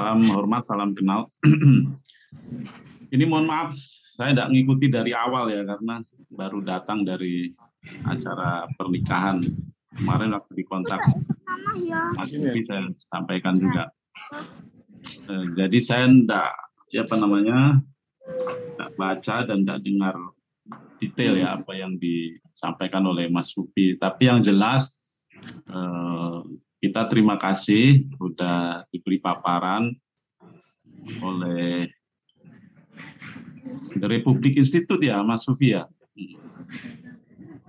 Salam hormat, salam kenal. Ini mohon maaf, saya tidak mengikuti dari awal ya, karena baru datang dari acara pernikahan. Kemarin waktu dikontak Mas Sufi saya sampaikan juga. Jadi saya tidak baca dan tidak dengar detail ya apa yang disampaikan oleh Mas Sufi. Tapi yang jelas kita terima kasih sudah diberi paparan oleh The Republic Institute ya, Mas Sufi ya.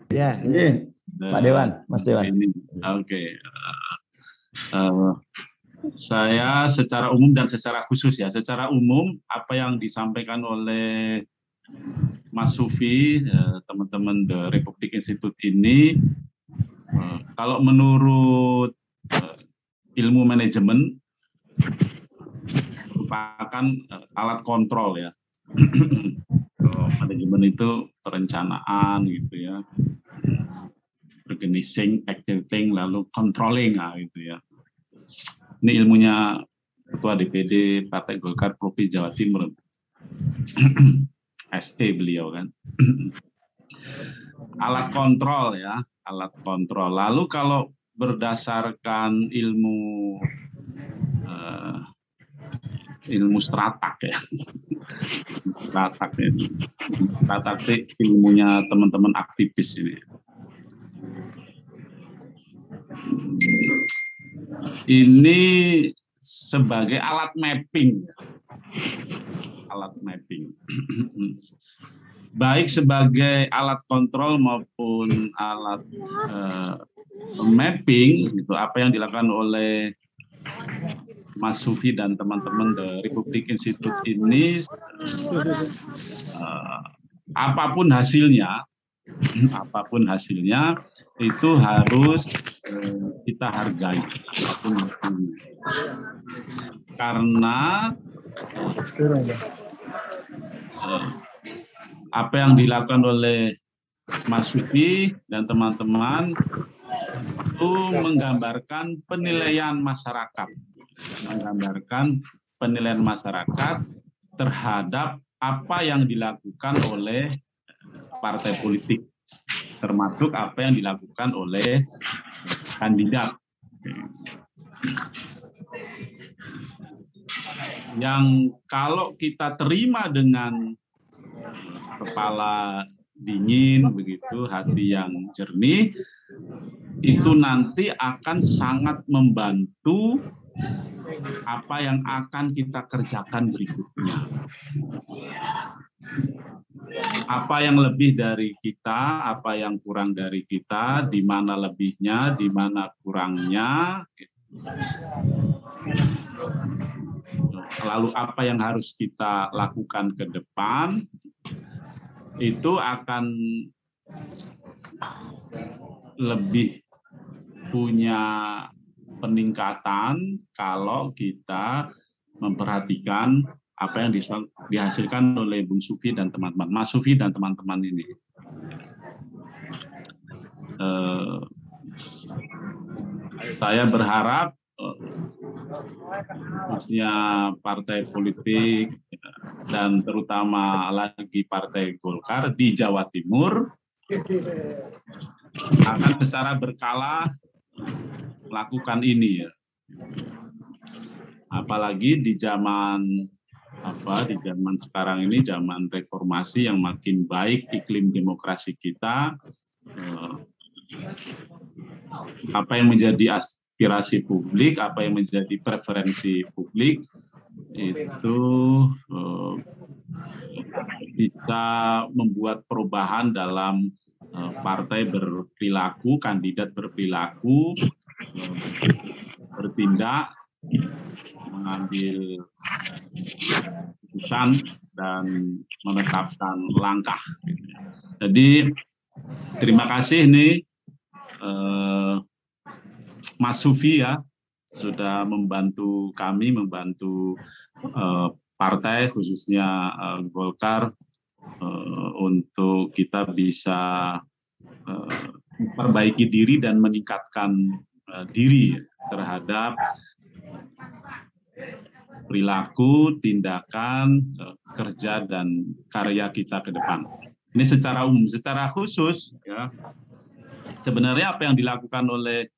Ya, ini Pak Dewan, Mas Dewan. Oke. Saya secara umum dan secara khusus ya. Secara umum apa yang disampaikan oleh Mas Sufi, teman-teman The Republic Institute ini, kalau menurut ilmu manajemen merupakan alat kontrol ya. Manajemen itu perencanaan gitu ya, organizing, executing, lalu controlling gitu ya. Ini ilmunya Ketua DPD Partai Golkar Provinsi Jawa Timur, SE beliau kan. Alat kontrol ya, alat kontrol. Lalu kalau berdasarkan ilmu stratak ya, stratak ilmunya teman-teman aktivis ini. Ini sebagai alat mapping, baik sebagai alat kontrol maupun alat mapping, gitu. Apa yang dilakukan oleh Mas Sufi dan teman-teman The Republic Institute ini, apapun hasilnya itu harus kita hargai, apapun hasilnya. Karena apa yang dilakukan oleh Mas Sufi dan teman-teman itu menggambarkan penilaian masyarakat terhadap apa yang dilakukan oleh partai politik, termasuk apa yang dilakukan oleh kandidat. Yang kalau kita terima dengan kepala dingin begitu, hati yang jernih, itu nanti akan sangat membantu apa yang akan kita kerjakan berikutnya. Apa yang lebih dari kita, apa yang kurang dari kita, di mana lebihnya, di mana kurangnya. Lalu apa yang harus kita lakukan ke depan, itu akan lebih punya peningkatan kalau kita memperhatikan apa yang dihasilkan oleh Bung Sufi dan teman-teman, Mas Sufi dan teman-teman ini. Saya berharap khususnya partai politik dan terutama lagi Partai Golkar di Jawa Timur akan secara berkala melakukan ini ya. Apalagi di zaman sekarang ini, zaman reformasi yang makin baik iklim demokrasi kita, apa yang menjadi aspirasi publik, apa yang menjadi preferensi publik itu bisa membuat perubahan dalam partai berperilaku, kandidat berperilaku, bertindak, mengambil keputusan dan menetapkan langkah. Jadi terima kasih nih Mas Sufi ya, sudah membantu kami, membantu partai khususnya Golkar untuk kita bisa memperbaiki diri dan meningkatkan diri terhadap perilaku, tindakan, kerja dan karya kita ke depan. Ini secara umum. Secara khusus, ya, sebenarnya apa yang dilakukan oleh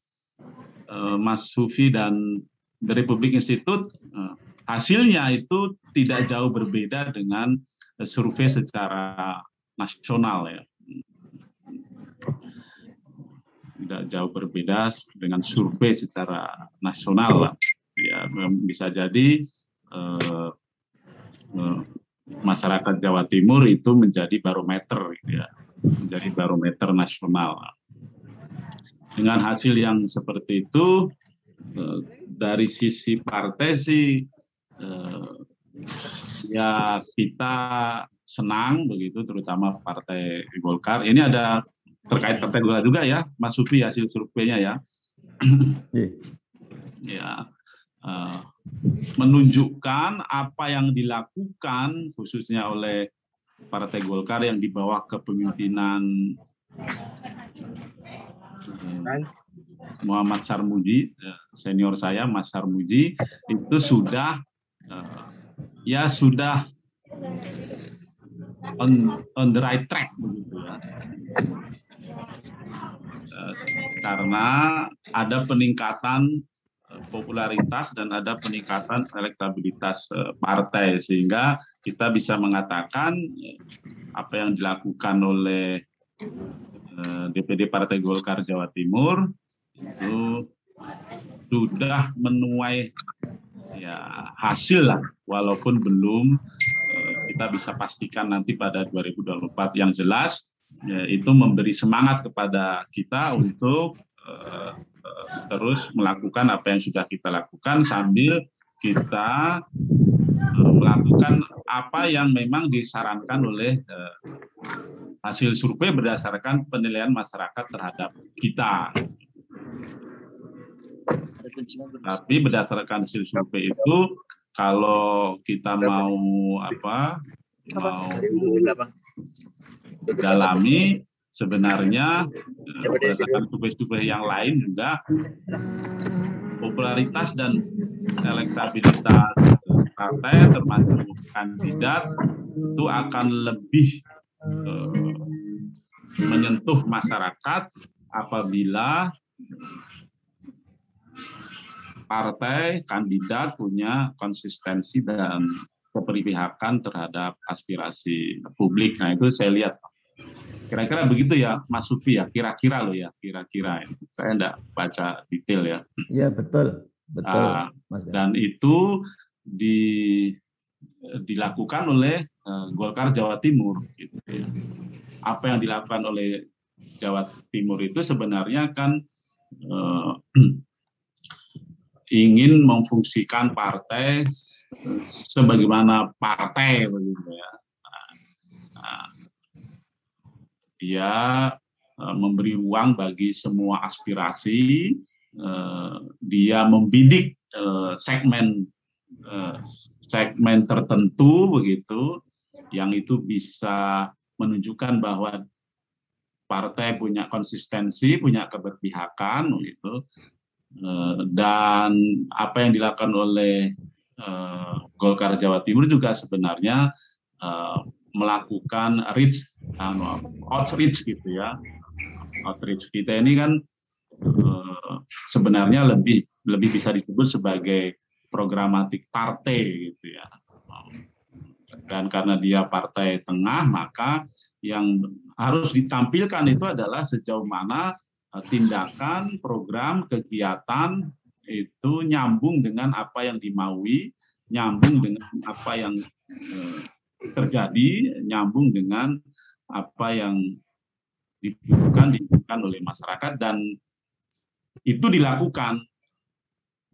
Mas Sufi dan The Republic Institute, hasilnya itu tidak jauh berbeda dengan survei secara nasional, ya. Tidak jauh berbeda dengan survei secara nasional, lah. Ya, bisa jadi masyarakat Jawa Timur itu menjadi barometer, ya, menjadi barometer nasional. Dengan hasil yang seperti itu, dari sisi partai sih, ya kita senang begitu, terutama Partai Golkar. Ini ada terkait Partai Golkar juga, ya, Mas Sufi, hasil surveinya, ya. Ya, menunjukkan apa yang dilakukan khususnya oleh Partai Golkar yang di bawah kepemimpinan Muhammad Sarmuji, senior saya Mas Sarmuji, itu sudah ya sudah on the right track begitu, ya. Karena ada peningkatan popularitas dan ada peningkatan elektabilitas partai, sehingga kita bisa mengatakan apa yang dilakukan oleh DPD Partai Golkar Jawa Timur itu sudah menuai, ya, hasil lah, walaupun belum kita bisa pastikan nanti pada 2024. Yang jelas, ya, itu memberi semangat kepada kita untuk terus melakukan apa yang sudah kita lakukan sambil kita melakukan apa yang memang disarankan oleh hasil survei berdasarkan penilaian masyarakat terhadap kita. Tapi berdasarkan hasil survei itu, kalau kita mau dalami, sebenarnya berdasarkan survei-survei yang lain juga popularitas dan elektabilitas partai termasuk kandidat itu akan lebih menyentuh masyarakat apabila partai kandidat punya konsistensi dan keberpihakan terhadap aspirasi publik. Nah, itu saya lihat. Kira-kira begitu, ya, Mas Sufi, ya, kira-kira loh, ya, kira-kira. Saya enggak baca detail, ya. Iya, betul, Mas. Dan itu dilakukan oleh Golkar Jawa Timur. Gitu, ya. Apa yang dilakukan oleh Jawa Timur itu sebenarnya kan ingin memfungsikan partai sebagaimana partai, begitu, ya. Dia memberi ruang bagi semua aspirasi, dia membidik segmen tertentu begitu, yang itu bisa menunjukkan bahwa partai punya konsistensi, punya keberpihakan begitu. Dan apa yang dilakukan oleh Golkar Jawa Timur juga sebenarnya melakukan outreach gitu, ya. Outreach kita ini kan sebenarnya lebih bisa disebut sebagai programatik partai gitu, ya. Dan karena dia partai tengah, maka yang harus ditampilkan itu adalah sejauh mana tindakan, program, kegiatan itu nyambung dengan apa yang dimaui, nyambung dengan apa yang terjadi, nyambung dengan apa yang dibutuhkan oleh masyarakat, dan itu dilakukan.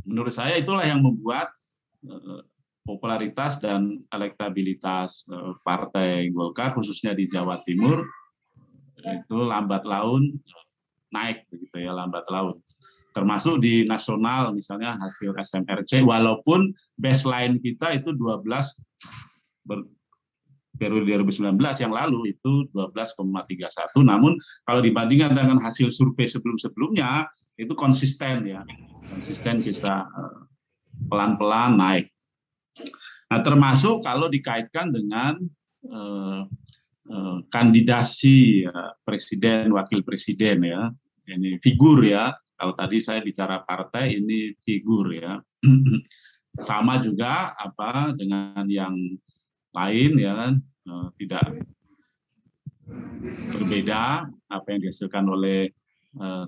Menurut saya itulah yang membuat popularitas dan elektabilitas Partai Golkar khususnya di Jawa Timur itu lambat laun naik begitu, ya, lambat laun. Termasuk di nasional misalnya hasil SMRC, walaupun baseline kita itu 12 periode 2019 yang lalu itu 12,31, namun kalau dibandingkan dengan hasil survei sebelum-sebelumnya itu konsisten, ya, konsisten kita pelan-pelan naik. Nah, termasuk kalau dikaitkan dengan kandidasi presiden, wakil presiden ya, ini figur ya. Kalau tadi saya bicara partai, ini figur ya. Sama juga apa dengan yang lain ya kan, tidak berbeda apa yang dihasilkan oleh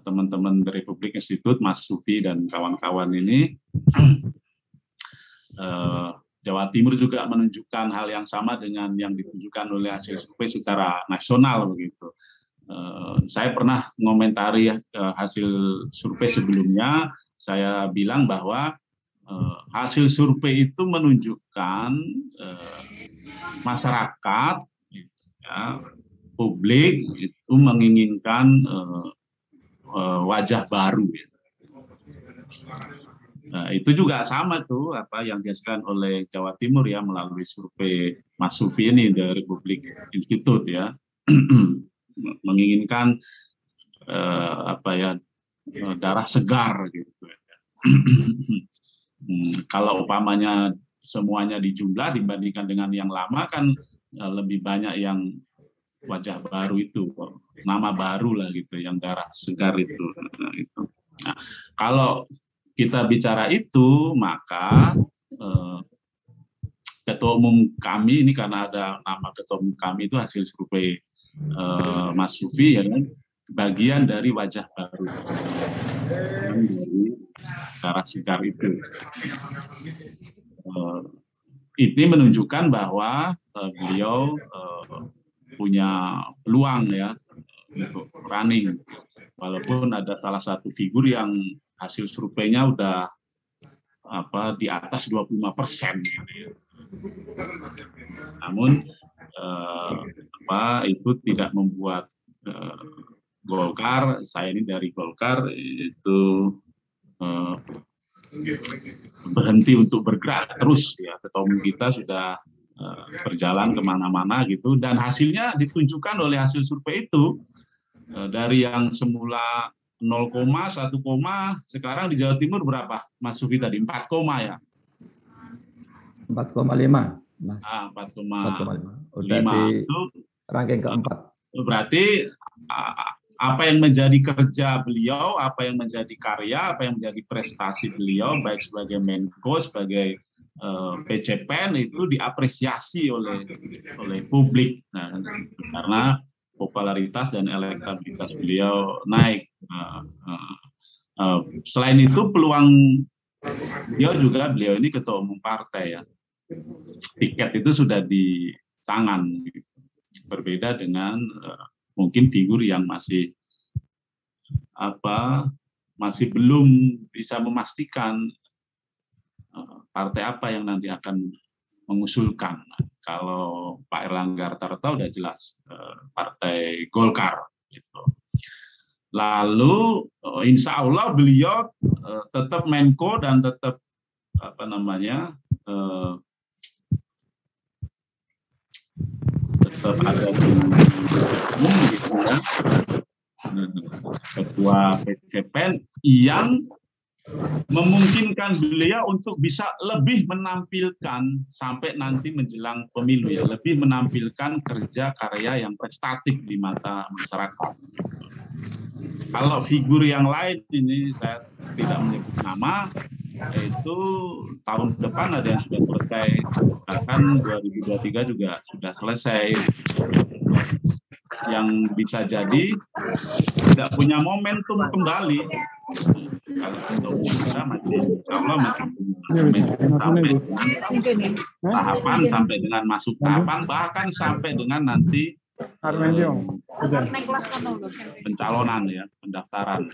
teman-teman dari Republik Institute, Mas Sufi dan kawan-kawan ini. Jawa Timur juga menunjukkan hal yang sama dengan yang ditunjukkan oleh hasil survei secara nasional begitu. Saya pernah mengomentari hasil survei sebelumnya, saya bilang bahwa hasil survei itu menunjukkan masyarakat, ya, publik itu menginginkan wajah baru. Nah, itu juga sama tuh apa yang dihasilkan oleh Jawa Timur ya melalui survei Mas Sufi ini dari Republik Institute ya, menginginkan darah segar gitu. Kalau umpamanya semuanya dijumlah dibandingkan dengan yang lama kan lebih banyak yang wajah baru itu, nama baru lah gitu, yang darah segar itu. Nah, kalau kita bicara itu, maka ketua umum kami ini, karena ada nama ketua umum kami itu hasil survei Mas Sufi ya kan, bagian dari wajah baru yang dari darah segar itu. Ini menunjukkan bahwa beliau punya peluang ya untuk running, walaupun ada salah satu figur yang hasil surveinya udah di atas 25%. Namun itu tidak membuat Golkar, saya ini dari Golkar itu berhenti untuk bergerak terus ya. Ketua umum kita sudah berjalan kemana-mana gitu, dan hasilnya ditunjukkan oleh hasil survei itu dari yang semula 0, 1, sekarang di Jawa Timur berapa Mas Sufi tadi? 4, ya? 4,5 Mas. 4,5. Udah di ranking keempat. Berarti apa yang menjadi kerja beliau, apa yang menjadi karya, apa yang menjadi prestasi beliau baik sebagai Menko, sebagai PCPN itu diapresiasi oleh publik. Nah, karena popularitas dan elektabilitas beliau naik. Selain itu peluang beliau ini ketua umum partai ya. Tiket itu sudah di tangan. Berbeda dengan mungkin figur yang masih belum bisa memastikan partai apa yang nanti akan mengusulkan. Kalau Pak Erlangga Hartarto udah jelas partai Golkar gitu. Lalu insya Allah beliau tetap Menko dan tetap tetap ada di umum gitu ya, ketua PCPN yang memungkinkan beliau untuk bisa lebih menampilkan sampai nanti menjelang pemilu ya, lebih menampilkan kerja karya yang prestatif di mata masyarakat. Kalau figur yang lain ini saya tidak menyebut nama, itu tahun depan ada yang sudah selesai, bahkan 2023 juga sudah selesai, yang bisa jadi tidak punya momentum kembali. Kalau kita masih, insya Allah masih sampai tahapan, sampai dengan masuk tahapan, bahkan sampai dengan nanti pencalonan ya, pendaftaran.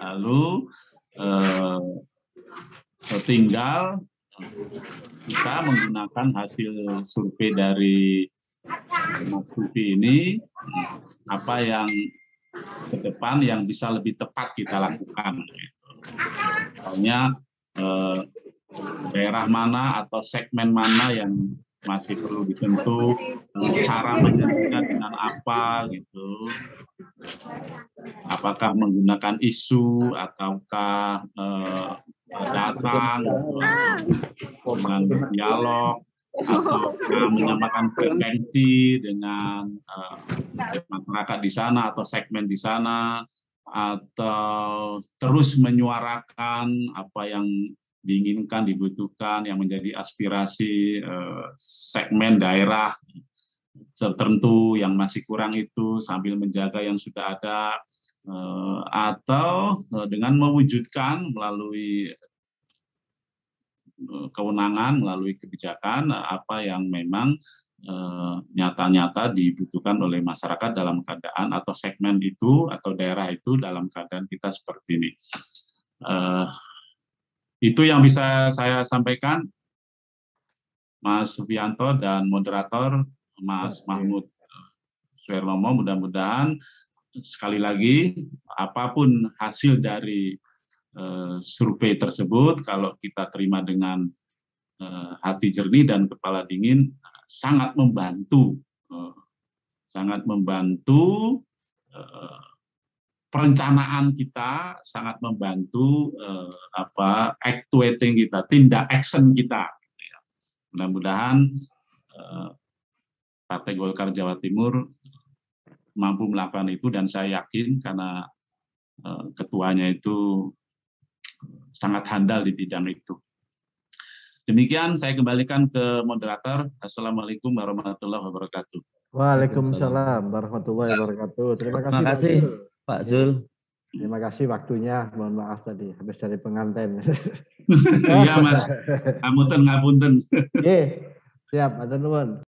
Lalu tinggal kita menggunakan hasil survei dari Mas Sufi ini, apa yang ke depan yang bisa lebih tepat kita lakukan. Misalnya daerah mana atau segmen mana yang masih perlu dibentuk, cara menyentuhnya dengan apa gitu. Apakah menggunakan isu ataukah datang dengan dialog atau menyamakan frekuensi dengan masyarakat di sana atau segmen di sana, atau terus menyuarakan apa yang diinginkan, dibutuhkan, yang menjadi aspirasi segmen daerah tertentu yang masih kurang itu sambil menjaga yang sudah ada, atau dengan mewujudkan melalui kewenangan, melalui kebijakan apa yang memang nyata-nyata dibutuhkan oleh masyarakat dalam keadaan atau segmen itu atau daerah itu dalam keadaan kita seperti ini. Itu yang bisa saya sampaikan, Mas Subianto dan moderator Mas Mahmud Suhernomo. Mudah-mudahan sekali lagi apapun hasil dari survei tersebut, kalau kita terima dengan hati jernih dan kepala dingin, sangat membantu perencanaan kita, sangat membantu actuating kita, tindak action kita. Mudah-mudahan Partai Golkar Jawa Timur mampu melakukan itu, dan saya yakin karena ketuanya itu sangat handal di bidang itu. Demikian, saya kembalikan ke moderator. Assalamualaikum warahmatullahi wabarakatuh. Waalaikumsalam warahmatullahi wabarakatuh. Terima kasih Pak Zul. Terima kasih waktunya. Mohon maaf tadi habis dari pengantin. Iya Mas, ngapunten. Oke, siap. Atur nuwun.